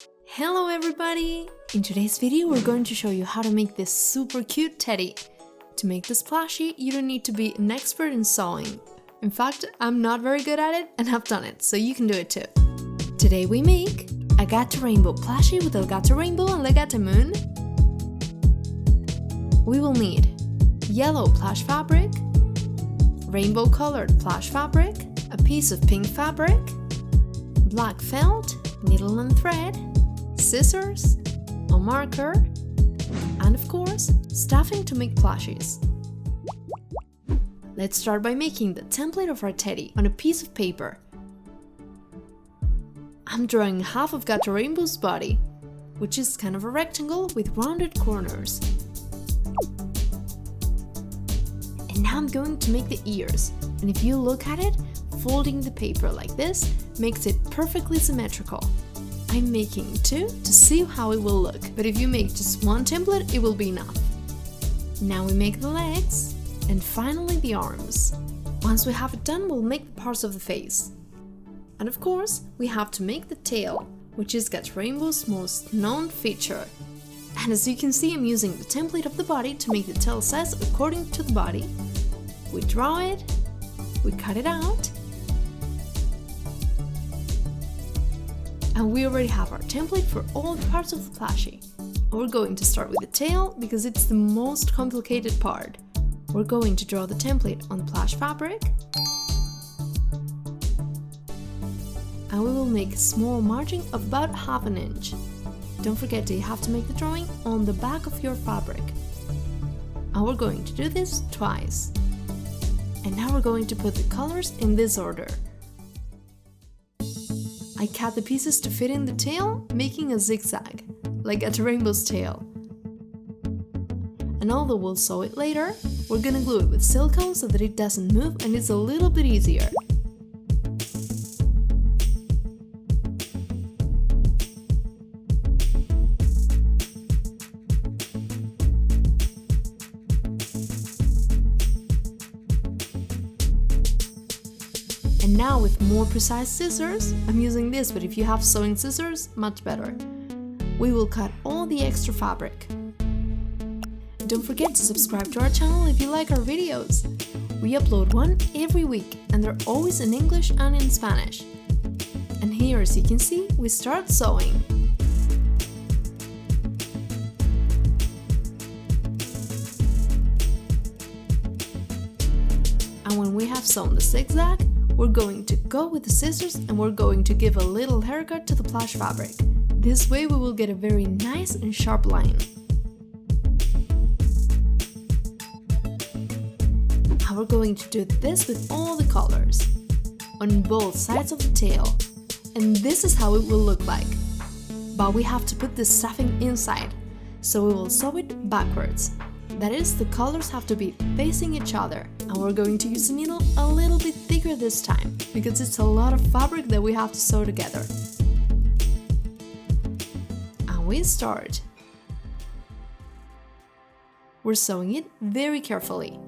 Hello everybody! In today's video we're going to show you how to make this super cute teddy. To make this plushie, you don't need to be an expert in sewing. In fact, I'm not very good at it and I've done it, so you can do it too. Today we make a Gata Rainbow plushie with Gata Rainbow and Gata Moon. We will need yellow plush fabric, rainbow colored plush fabric, a piece of pink fabric, black felt, needle and thread, scissors, a marker, and of course, stuffing to make plushies. Let's start by making the template of our teddy on a piece of paper. I'm drawing half of Gata Rainbow's body, which is kind of a rectangle with rounded corners. And now I'm going to make the ears, and if you look at it, folding the paper like this makes it perfectly symmetrical. I'm making two to see how it will look, but if you make just one template, it will be enough. Now we make the legs, and finally the arms. Once we have it done, we'll make the parts of the face. And of course, we have to make the tail, which is Gata Rainbow's most known feature. And as you can see, I'm using the template of the body to make the tail size according to the body. We draw it, we cut it out, and we already have our template for all the parts of the plushie. We're going to start with the tail because it's the most complicated part. We're going to draw the template on the plush fabric, and we will make a small margin of about ½ inch. Don't forget that you have to make the drawing on the back of your fabric. And we're going to do this twice. And now we're going to put the colors in this order. I cut the pieces to fit in the tail, making a zigzag, like Gata Rainbow's tail. And although we'll sew it later, we're gonna glue it with silicone so that it doesn't move and it's a little bit easier. And now with more precise scissors, I'm using this, but if you have sewing scissors, much better. We will cut all the extra fabric. Don't forget to subscribe to our channel if you like our videos. We upload one every week and they're always in English and in Spanish. And here, as you can see, we start sewing. And when we have sewn the zigzag, we're going to go with the scissors and we're going to give a little haircut to the plush fabric. This way we will get a very nice and sharp line. And we're going to do this with all the colors, on both sides of the tail. And this is how it will look like. But we have to put the stuffing inside, so we will sew it backwards. That is, the colors have to be facing each other, and we're going to use a needle a little bit thicker this time, because it's a lot of fabric that we have to sew together. And we start. We're sewing it very carefully.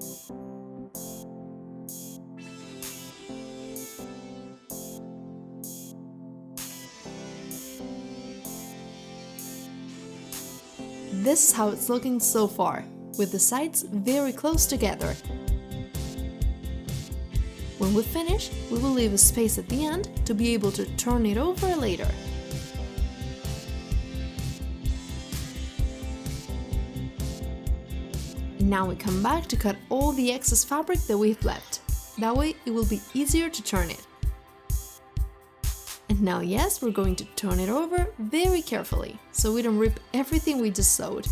This is how it's looking so far, with the sides very close together. When we finish, we will leave a space at the end to be able to turn it over later. And now we come back to cut all the excess fabric that we've left. That way it will be easier to turn it. And now yes, we're going to turn it over very carefully, so we don't rip everything we just sewed.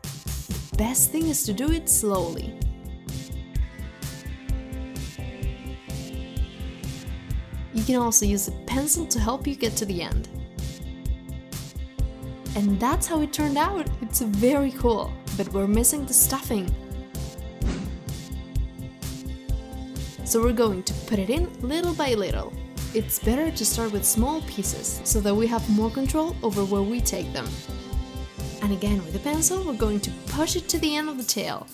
The best thing is to do it slowly. You can also use a pencil to help you get to the end. And that's how it turned out. It's very cool, but we're missing the stuffing. So we're going to put it in little by little. It's better to start with small pieces, so that we have more control over where we take them. And again, with a pencil, we're going to push it to the end of the tail.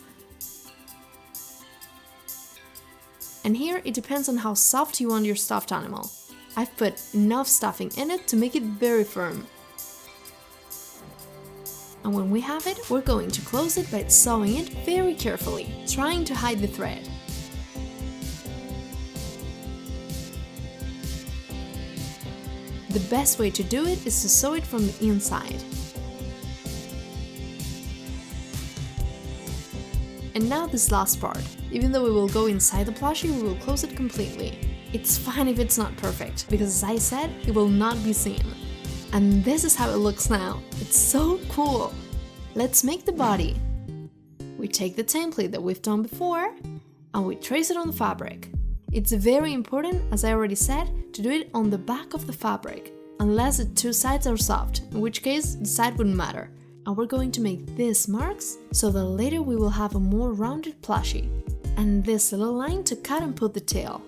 And here it depends on how soft you want your stuffed animal. I've put enough stuffing in it to make it very firm. And when we have it, we're going to close it by sewing it very carefully, trying to hide the thread. The best way to do it is to sew it from the inside. And now this last part. Even though we will go inside the plushie, we will close it completely. It's fine if it's not perfect, because as I said, it will not be seen. And this is how it looks now. It's so cool! Let's make the body. We take the template that we've done before and we trace it on the fabric. It's very important, as I already said, to do it on the back of the fabric, unless the two sides are soft, in which case the side wouldn't matter. And we're going to make these marks so that later we will have a more rounded plushie. And this little line to cut and put the tail.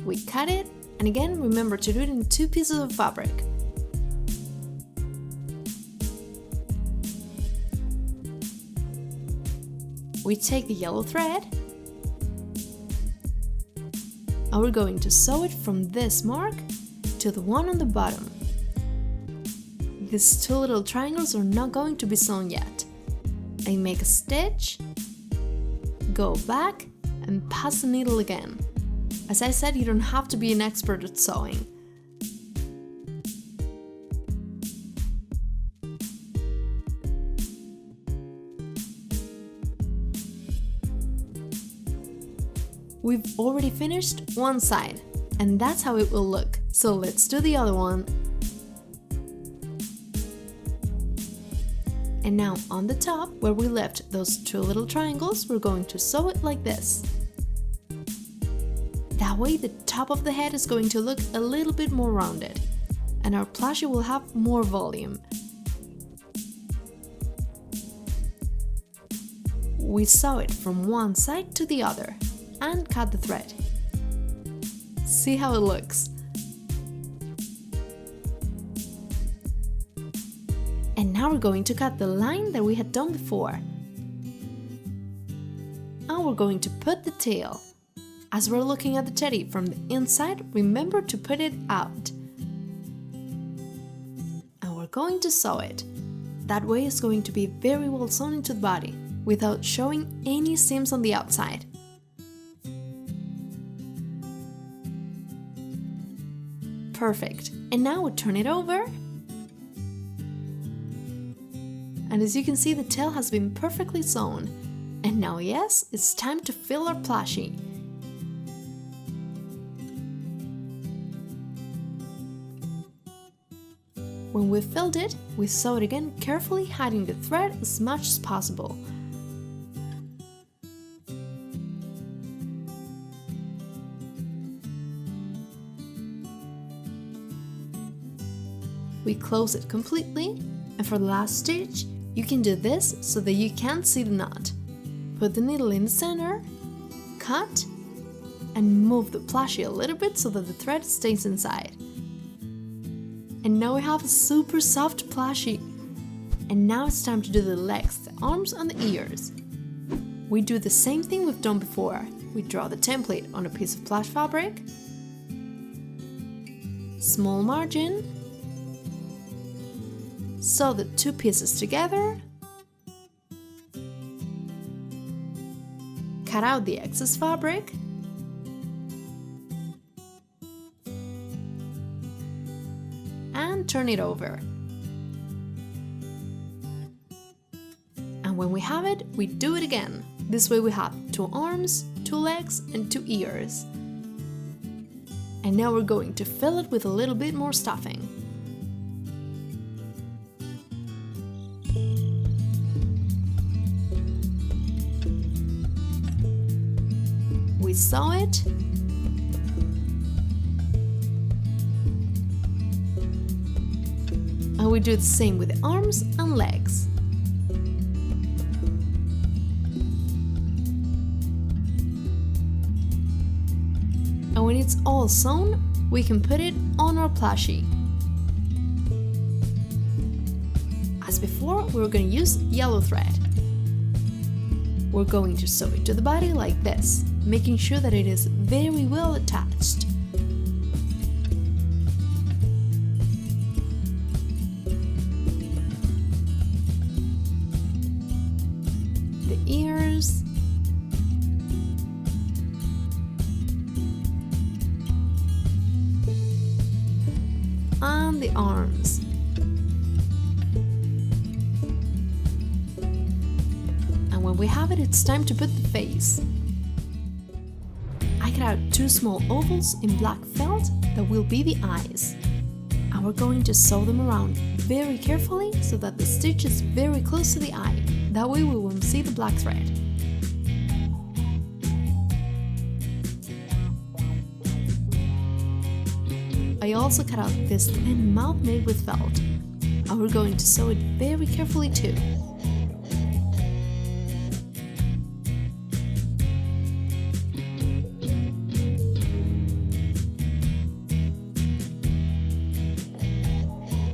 We cut it, and again remember to do it in 2 pieces of fabric. We take the yellow thread and we're going to sew it from this mark to the one on the bottom. These 2 little triangles are not going to be sewn yet. I make a stitch, go back and pass the needle again. As I said, you don't have to be an expert at sewing. We've already finished one side, and that's how it will look. So let's do the other one. And now on the top, where we left those 2 little triangles, we're going to sew it like this. That way the top of the head is going to look a little bit more rounded, and our plushie will have more volume. We sew it from one side to the other and cut the thread. See how it looks? And now we're going to cut the line that we had done before. And we're going to put the tail. As we're looking at the teddy from the inside, remember to put it out. And we're going to sew it. That way it's going to be very well sewn into the body, without showing any seams on the outside. Perfect. And now we turn it over. And as you can see, the tail has been perfectly sewn. And now, yes, it's time to fill our plushie. When we've filled it, we sew it again, carefully hiding the thread as much as possible. We close it completely, and for the last stitch, you can do this so that you can't see the knot. Put the needle in the center, cut, and move the plushie a little bit so that the thread stays inside. And now we have a super soft plushie. And now it's time to do the legs, the arms, and the ears. We do the same thing we've done before. We draw the template on a piece of plush fabric, small margin, sew the 2 pieces together, cut out the excess fabric, and turn it over. And when we have it, we do it again. This way we have 2 arms, 2 legs, and 2 ears. And now we're going to fill it with a little bit more stuffing. We sew it, and we do the same with the arms and legs. And when it's all sewn, we can put it on our plushie. As before, we're going to use yellow thread. We're going to sew it to the body like this. making sure that it is very well attached. The ears. And the arms. And when we have it, it's time to put the face. I cut out 2 small ovals in black felt that will be the eyes. And we're going to sew them around very carefully so that the stitch is very close to the eye. That way we won't see the black thread. I also cut out this thin mouth made with felt, and we're going to sew it very carefully too.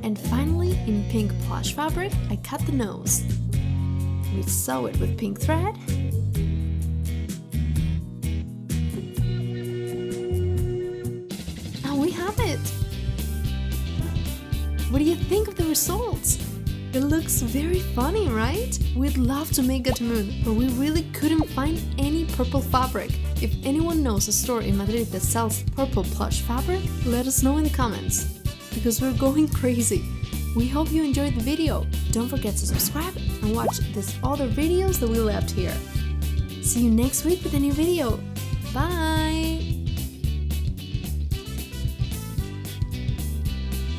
And finally, in pink plush fabric, I cut the nose. We sew it with pink thread. We have it! What do you think of the results? It looks very funny, right? We'd love to make Gata Moon, but we really couldn't find any purple fabric. If anyone knows a store in Madrid that sells purple plush fabric, let us know in the comments, because we're going crazy. We hope you enjoyed the video. Don't forget to subscribe and watch these other videos that we left here. See you next week with a new video. Bye!